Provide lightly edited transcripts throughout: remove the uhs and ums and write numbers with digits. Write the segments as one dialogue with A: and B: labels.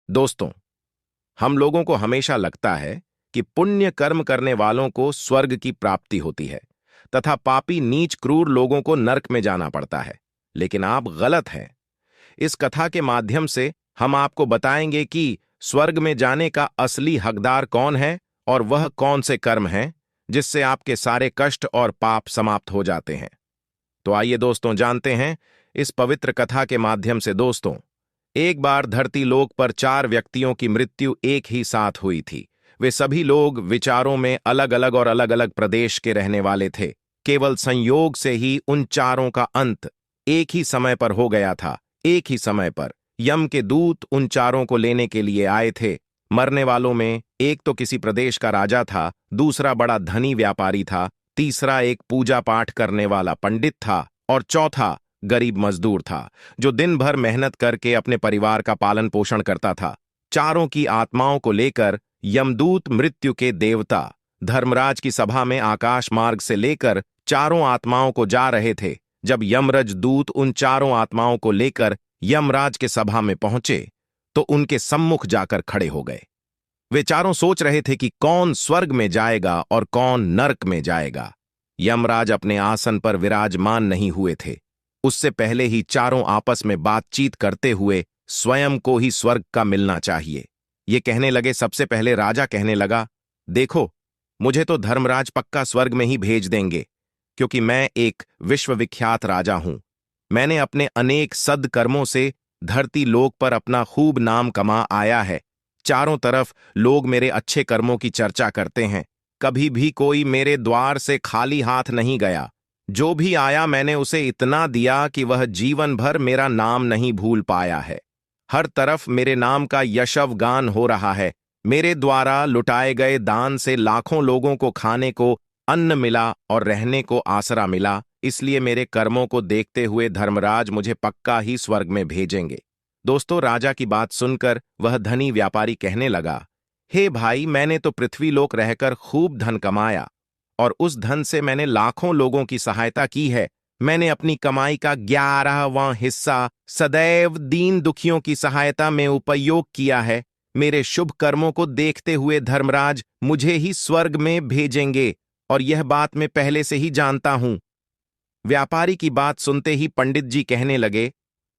A: दोस्तों, हम लोगों को हमेशा लगता है कि पुण्य कर्म करने वालों को स्वर्ग की प्राप्ति होती है तथा पापी नीच क्रूर लोगों को नरक में जाना पड़ता है। लेकिन आप गलत हैं। इस कथा के माध्यम से हम आपको बताएंगे कि स्वर्ग में जाने का असली हकदार कौन है और वह कौन से कर्म हैं जिससे आपके सारे कष्ट और पाप समाप्त हो जाते हैं। तो आइए दोस्तों, जानते हैं इस पवित्र कथा के माध्यम से। दोस्तों, एक बार धरती लोक पर 4 व्यक्तियों की मृत्यु एक ही साथ हुई थी। वे सभी लोग विचारों में अलग अलग और अलग अलग प्रदेश के रहने वाले थे। केवल संयोग से ही उन चारों का अंत एक ही समय पर हो गया था। एक ही समय पर यम के दूत उन चारों को लेने के लिए आए थे। मरने वालों में एक तो किसी प्रदेश का राजा था, दूसरा बड़ा धनी व्यापारी था, तीसरा एक पूजा पाठ करने वाला पंडित था और चौथा गरीब मजदूर था जो दिन भर मेहनत करके अपने परिवार का पालन पोषण करता था। चारों की आत्माओं को लेकर यमदूत मृत्यु के देवता धर्मराज की सभा में आकाश मार्ग से लेकर चारों आत्माओं को जा रहे थे। जब यमराज दूत उन चारों आत्माओं को लेकर यमराज के सभा में पहुंचे तो उनके सम्मुख जाकर खड़े हो गए। वे चारों सोच रहे थे कि कौन स्वर्ग में जाएगा और कौन नरक में जाएगा। यमराज अपने आसन पर विराजमान नहीं हुए थे। उससे पहले ही चारों आपस में बातचीत करते हुए स्वयं को ही स्वर्ग का मिलना चाहिए। ये कहने लगे। सबसे पहले राजा कहने लगा, देखो, मुझे तो धर्मराज पक्का स्वर्ग में ही भेज देंगे, क्योंकि मैं एक विश्वविख्यात राजा हूं। मैंने अपने अनेक सद्कर्मों से धरती लोक पर अपना खूब नाम कमा आया है। चारों तरफ लोग मेरे अच्छे कर्मों की चर्चा करते हैं। कभी भी कोई मेरे द्वार से खाली हाथ नहीं गया। जो भी आया मैंने उसे इतना दिया कि वह जीवन भर मेरा नाम नहीं भूल पाया है। हर तरफ मेरे नाम का यशव गान हो रहा है। मेरे द्वारा लुटाए गए दान से लाखों लोगों को खाने को अन्न मिला और रहने को आसरा मिला। इसलिए मेरे कर्मों को देखते हुए धर्मराज मुझे पक्का ही स्वर्ग में भेजेंगे। दोस्तों, राजा की बात सुनकर वह धनी व्यापारी कहने लगा, हे भाई, मैंने तो पृथ्वीलोक रहकर खूब धन कमाया और उस धन से मैंने लाखों लोगों की सहायता की है। मैंने अपनी कमाई का 11वां हिस्सा सदैव दीन दुखियों की सहायता में उपयोग किया है। मेरे शुभ कर्मों को देखते हुए धर्मराज मुझे ही स्वर्ग में भेजेंगे और यह बात मैं पहले से ही जानता हूं। व्यापारी की बात सुनते ही पंडित जी कहने लगे,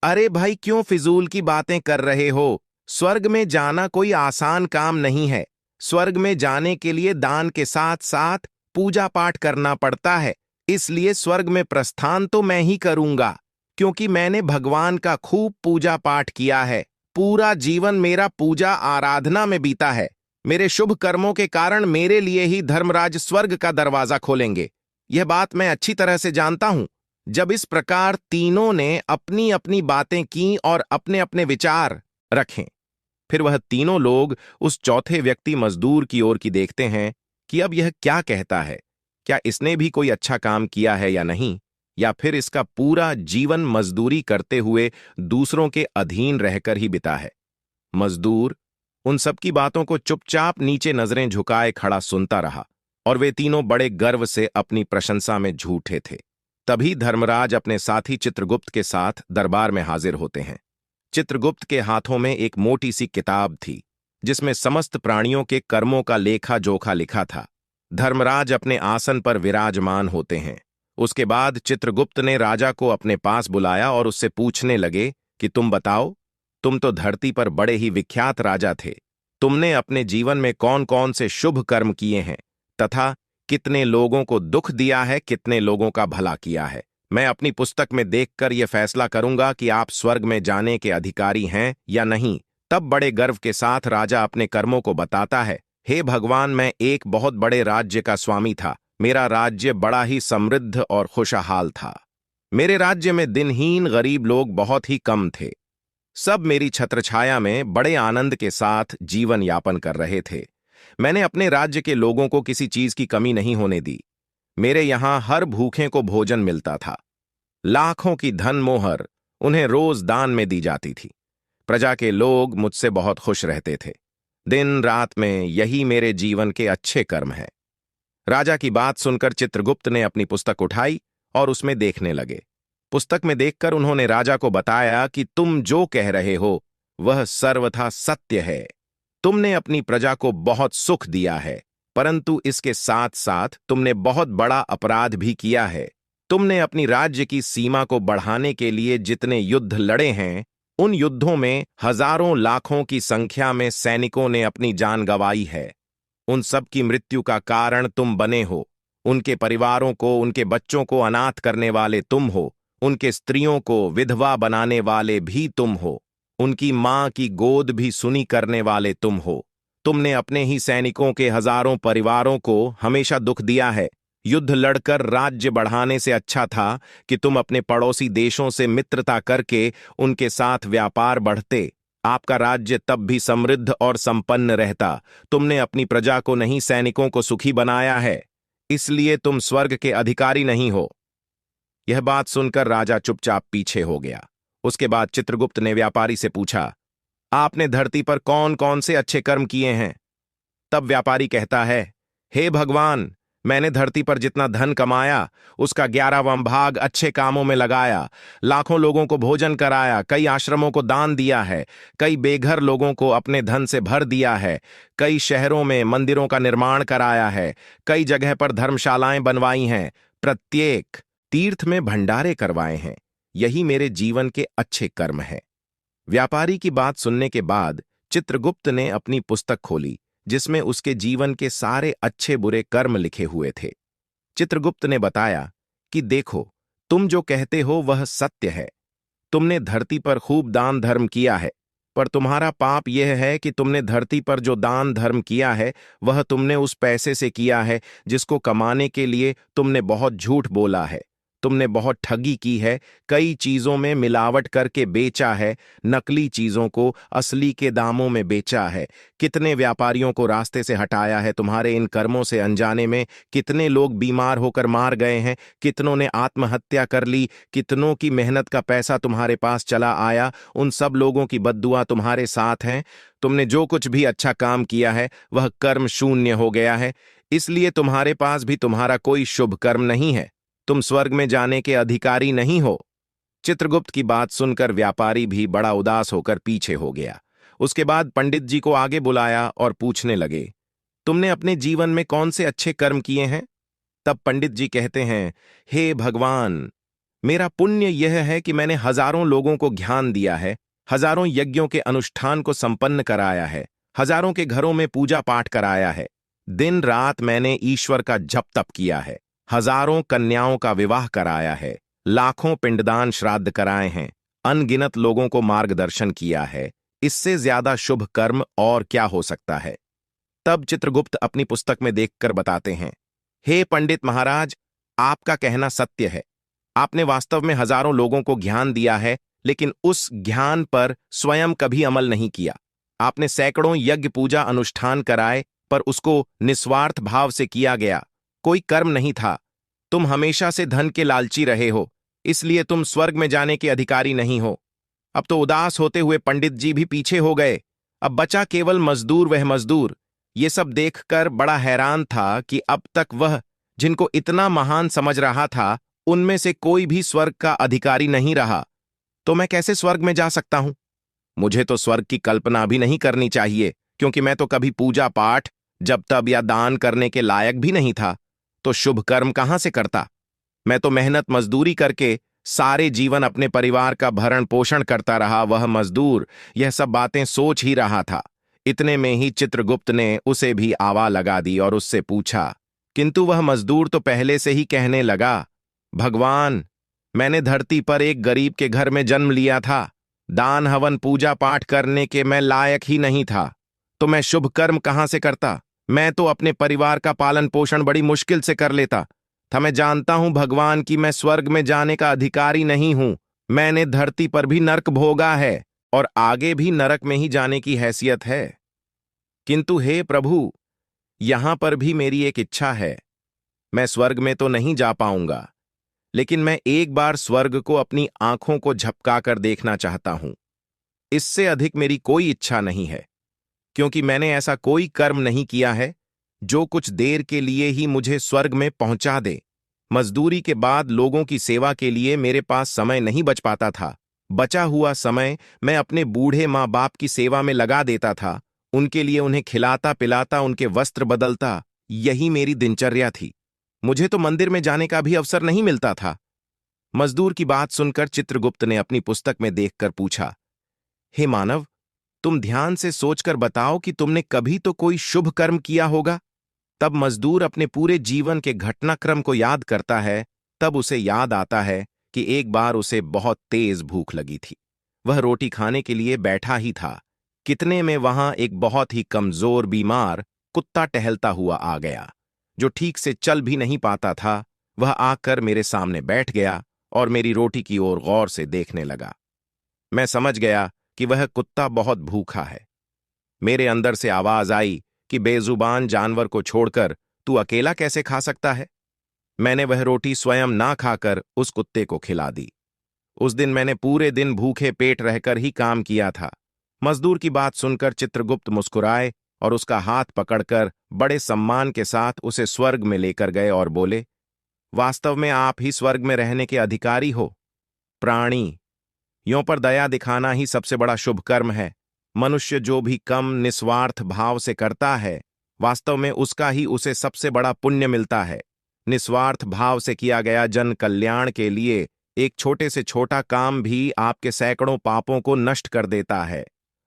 A: अरे भाई, क्यों फिजूल की बातें कर रहे हो? स्वर्ग में जाना कोई आसान काम नहीं है। स्वर्ग में जाने के लिए दान के साथ साथ पूजा पाठ करना पड़ता है। इसलिए स्वर्ग में प्रस्थान तो मैं ही करूंगा, क्योंकि मैंने भगवान का खूब पूजा पाठ किया है। पूरा जीवन मेरा पूजा आराधना में बीता है। मेरे शुभ कर्मों के कारण मेरे लिए ही धर्मराज स्वर्ग का दरवाजा खोलेंगे। यह बात मैं अच्छी तरह से जानता हूं। जब इस प्रकार तीनों ने अपनी अपनी बातें की और अपने अपने विचार रखें, फिर वह तीनों लोग उस चौथे व्यक्ति मजदूर की ओर की देखते हैं कि अब यह क्या कहता है। क्या इसने भी कोई अच्छा काम किया है या नहीं, या फिर इसका पूरा जीवन मजदूरी करते हुए दूसरों के अधीन रहकर ही बिता है। मजदूर उन सब की बातों को चुपचाप नीचे नजरें झुकाए खड़ा सुनता रहा और वे तीनों बड़े गर्व से अपनी प्रशंसा में झूठे थे। तभी धर्मराज अपने साथी चित्रगुप्त के साथ दरबार में हाजिर होते हैं। चित्रगुप्त के हाथों में एक मोटी सी किताब थी जिसमें समस्त प्राणियों के कर्मों का लेखा जोखा लिखा था। धर्मराज अपने आसन पर विराजमान होते हैं। उसके बाद चित्रगुप्त ने राजा को अपने पास बुलाया और उससे पूछने लगे कि तुम बताओ, तुम तो धरती पर बड़े ही विख्यात राजा थे। तुमने अपने जीवन में कौन कौन से शुभ कर्म किए हैं तथा कितने लोगों को दुख दिया है, कितने लोगों का भला किया है। मैं अपनी पुस्तक में देखकर यह फैसला करूंगा कि आप स्वर्ग में जाने के अधिकारी हैं या नहीं। तब बड़े गर्व के साथ राजा अपने कर्मों को बताता है। हे भगवान, मैं एक बहुत बड़े राज्य का स्वामी था। मेरा राज्य बड़ा ही समृद्ध और खुशहाल था। मेरे राज्य में दिनहीन गरीब लोग बहुत ही कम थे। सब मेरी छत्रछाया में बड़े आनंद के साथ जीवन यापन कर रहे थे। मैंने अपने राज्य के लोगों को किसी चीज की कमी नहीं होने दी। मेरे यहां हर भूखे को भोजन मिलता था। लाखों की धन मोहर उन्हें रोज दान में दी जाती थी। प्रजा के लोग मुझसे बहुत खुश रहते थे। दिन रात में यही मेरे जीवन के अच्छे कर्म हैं। राजा की बात सुनकर चित्रगुप्त ने अपनी पुस्तक उठाई और उसमें देखने लगे। पुस्तक में देखकर उन्होंने राजा को बताया कि तुम जो कह रहे हो वह सर्वथा सत्य है। तुमने अपनी प्रजा को बहुत सुख दिया है, परंतु इसके साथ साथ तुमने बहुत बड़ा अपराध भी किया है। तुमने अपनी राज्य की सीमा को बढ़ाने के लिए जितने युद्ध लड़े हैं, उन युद्धों में हजारों लाखों की संख्या में सैनिकों ने अपनी जान गंवाई है। उन सब की मृत्यु का कारण तुम बने हो। उनके परिवारों को, उनके बच्चों को अनाथ करने वाले तुम हो। उनके स्त्रियों को विधवा बनाने वाले भी तुम हो। उनकी मां की गोद भी सुनी करने वाले तुम हो। तुमने अपने ही सैनिकों के हजारों परिवारों को हमेशा दुख दिया है। युद्ध लड़कर राज्य बढ़ाने से अच्छा था कि तुम अपने पड़ोसी देशों से मित्रता करके उनके साथ व्यापार बढ़ते। आपका राज्य तब भी समृद्ध और संपन्न रहता। तुमने अपनी प्रजा को नहीं, सैनिकों को सुखी बनाया है, इसलिए तुम स्वर्ग के अधिकारी नहीं हो। यह बात सुनकर राजा चुपचाप पीछे हो गया। उसके बाद चित्रगुप्त ने व्यापारी से पूछा, आपने धरती पर कौन कौन से अच्छे कर्म किए हैं? तब व्यापारी कहता है, हे भगवान, मैंने धरती पर जितना धन कमाया उसका 11वां भाग अच्छे कामों में लगाया। लाखों लोगों को भोजन कराया, कई आश्रमों को दान दिया है, कई बेघर लोगों को अपने धन से भर दिया है, कई शहरों में मंदिरों का निर्माण कराया है, कई जगह पर धर्मशालाएं बनवाई हैं, प्रत्येक तीर्थ में भंडारे करवाए हैं। यही मेरे जीवन के अच्छे कर्म हैं। व्यापारी की बात सुनने के बाद चित्रगुप्त ने अपनी पुस्तक खोली, जिसमें उसके जीवन के सारे अच्छे बुरे कर्म लिखे हुए थे। चित्रगुप्त ने बताया कि देखो, तुम जो कहते हो वह सत्य है। तुमने धरती पर खूब दान धर्म किया है, पर तुम्हारा पाप यह है कि तुमने धरती पर जो दान धर्म किया है वह तुमने उस पैसे से किया है जिसको कमाने के लिए तुमने बहुत झूठ बोला है। तुमने बहुत ठगी की है, कई चीजों में मिलावट करके बेचा है, नकली चीजों को असली के दामों में बेचा है। कितने व्यापारियों को रास्ते से हटाया है तुम्हारे इन कर्मों से अनजाने में। कितने लोग बीमार होकर मार गए हैं, कितनों ने आत्महत्या कर ली, कितनों की मेहनत का पैसा तुम्हारे पास चला आया। उन सब लोगों की बद्दुआ तुम्हारे साथ हैं। तुमने जो कुछ भी अच्छा काम किया है वह कर्म शून्य हो गया है, इसलिए तुम्हारे पास भी तुम्हारा कोई शुभ कर्म नहीं है। तुम स्वर्ग में जाने के अधिकारी नहीं हो। चित्रगुप्त की बात सुनकर व्यापारी भी बड़ा उदास होकर पीछे हो गया। उसके बाद पंडित जी को आगे बुलाया और पूछने लगे, तुमने अपने जीवन में कौन से अच्छे कर्म किए हैं? तब पंडित जी कहते हैं, हे भगवान, मेरा पुण्य यह है कि मैंने हजारों लोगों को ज्ञान दिया है, हजारों यज्ञों के अनुष्ठान को संपन्न कराया है, हजारों के घरों में पूजा पाठ कराया है, दिन रात मैंने ईश्वर का जप तप किया है, हजारों कन्याओं का विवाह कराया है, लाखों पिंडदान श्राद्ध कराए हैं, अनगिनत लोगों को मार्गदर्शन किया है। इससे ज्यादा शुभ कर्म और क्या हो सकता है? तब चित्रगुप्त अपनी पुस्तक में देखकर बताते हैं, हे पंडित महाराज, आपका कहना सत्य है। आपने वास्तव में हजारों लोगों को ज्ञान दिया है, लेकिन उस ज्ञान पर स्वयं कभी अमल नहीं किया। आपने सैकड़ों यज्ञ पूजा अनुष्ठान कराए, पर उसको निस्वार्थ भाव से किया गया, कोई कर्म नहीं था। तुम हमेशा से धन के लालची रहे हो, इसलिए तुम स्वर्ग में जाने के अधिकारी नहीं हो। अब तो उदास होते हुए पंडित जी भी पीछे हो गए। अब बचा केवल मजदूर। वह मजदूर ये सब देखकर बड़ा हैरान था कि अब तक वह जिनको इतना महान समझ रहा था, उनमें से कोई भी स्वर्ग का अधिकारी नहीं रहा। तो मैं कैसे स्वर्ग में जा सकता हूं? मुझे तो स्वर्ग की कल्पना भी नहीं करनी चाहिए, क्योंकि मैं तो कभी पूजा पाठ, जप तप या दान करने के लायक भी नहीं था। तो शुभ कर्म कहां से करता? मैं तो मेहनत मजदूरी करके सारे जीवन अपने परिवार का भरण पोषण करता रहा। वह मजदूर यह सब बातें सोच ही रहा था। इतने में ही चित्रगुप्त ने उसे भी आवा लगा दी और उससे पूछा, किंतु वह मजदूर तो पहले से ही कहने लगा, भगवान, मैंने धरती पर एक गरीब के घर में जन्म लिया था। दान हवन पूजा पाठ करने के मैं लायक ही नहीं था, तो मैं शुभ कर्म कहां से करता? मैं तो अपने परिवार का पालन पोषण बड़ी मुश्किल से कर लेता था। मैं जानता हूं भगवान कि मैं स्वर्ग में जाने का अधिकारी नहीं हूं। मैंने धरती पर भी नरक भोगा है और आगे भी नरक में ही जाने की हैसियत है। किंतु हे प्रभु, यहां पर भी मेरी एक इच्छा है। मैं स्वर्ग में तो नहीं जा पाऊंगा, लेकिन मैं एक बार स्वर्ग को अपनी आंखों को झपकाकर देखना चाहता हूं। इससे अधिक मेरी कोई इच्छा नहीं है, क्योंकि मैंने ऐसा कोई कर्म नहीं किया है जो कुछ देर के लिए ही मुझे स्वर्ग में पहुंचा दे। मजदूरी के बाद लोगों की सेवा के लिए मेरे पास समय नहीं बच पाता था। बचा हुआ समय मैं अपने बूढ़े माँ बाप की सेवा में लगा देता था। उनके लिए उन्हें खिलाता पिलाता, उनके वस्त्र बदलता, यही मेरी दिनचर्या थी। मुझे तो मंदिर में जाने का भी अवसर नहीं मिलता था। मजदूर की बात सुनकर चित्रगुप्त ने अपनी पुस्तक में देखकर पूछा, हे मानव, तुम ध्यान से सोचकर बताओ कि तुमने कभी तो कोई शुभ कर्म किया होगा। तब मजदूर अपने पूरे जीवन के घटनाक्रम को याद करता है। तब उसे याद आता है कि एक बार उसे बहुत तेज भूख लगी थी। वह रोटी खाने के लिए बैठा ही था, कितने में वहां एक बहुत ही कमजोर बीमार कुत्ता टहलता हुआ आ गया, जो ठीक से चल भी नहीं पाता था। वह आकर मेरे सामने बैठ गया और मेरी रोटी की ओर गौर से देखने लगा। मैं समझ गया कि वह कुत्ता बहुत भूखा है। मेरे अंदर से आवाज आई कि बेजुबान जानवर को छोड़कर तू अकेला कैसे खा सकता है। मैंने वह रोटी स्वयं ना खाकर उस कुत्ते को खिला दी। उस दिन मैंने पूरे दिन भूखे पेट रहकर ही काम किया था। मजदूर की बात सुनकर चित्रगुप्त मुस्कुराए और उसका हाथ पकड़कर बड़े सम्मान के साथ उसे स्वर्ग में लेकर गए और बोले, वास्तव में आप ही स्वर्ग में रहने के अधिकारी हो। प्राणी, यों पर दया दिखाना ही सबसे बड़ा शुभ कर्म है। मनुष्य जो भी कम निस्वार्थ भाव से करता है, वास्तव में उसका ही उसे सबसे बड़ा पुण्य मिलता है। निस्वार्थ भाव से किया गया जन कल्याण के लिए एक छोटे से छोटा काम भी आपके सैकड़ों पापों को नष्ट कर देता है।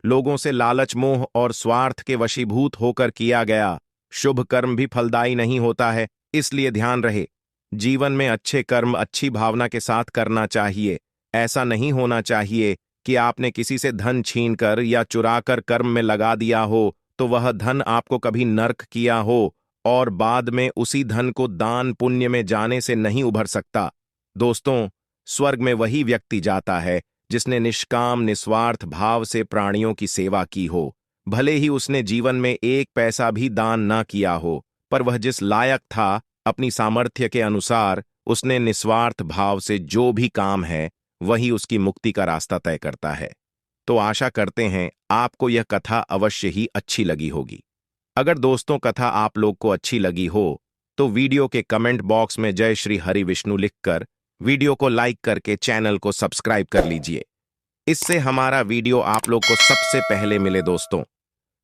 A: लोगों से लालच, मोह और स्वार्थ के वशीभूत होकर किया गया शुभ कर्म भी फलदायी नहीं होता है। इसलिए ध्यान रहे, जीवन में अच्छे कर्म अच्छी भावना के साथ करना चाहिए। ऐसा नहीं होना चाहिए कि आपने किसी से धन छीनकर या चुराकर कर्म में लगा दिया हो तो वह धन आपको कभी नर्क किया हो और बाद में उसी धन को दान पुण्य में जाने से नहीं उभर सकता। दोस्तों, स्वर्ग में वही व्यक्ति जाता है जिसने निष्काम निस्वार्थ भाव से प्राणियों की सेवा की हो। भले ही उसने जीवन में एक पैसा भी दान ना किया हो, पर वह जिस लायक था, अपनी सामर्थ्य के अनुसार उसने निस्वार्थ भाव से जो भी काम है वही उसकी मुक्ति का रास्ता तय करता है। तो आशा करते हैं आपको यह कथा अवश्य ही अच्छी लगी होगी। अगर दोस्तों कथा आप लोग को अच्छी लगी हो तो वीडियो के कमेंट बॉक्स में जय श्री हरि विष्णु लिखकर वीडियो को लाइक करके चैनल को सब्सक्राइब कर लीजिए। इससे हमारा वीडियो आप लोग को सबसे पहले मिले। दोस्तों,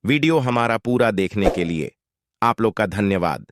A: वीडियो हमारा पूरा देखने के लिए आप लोग का धन्यवाद।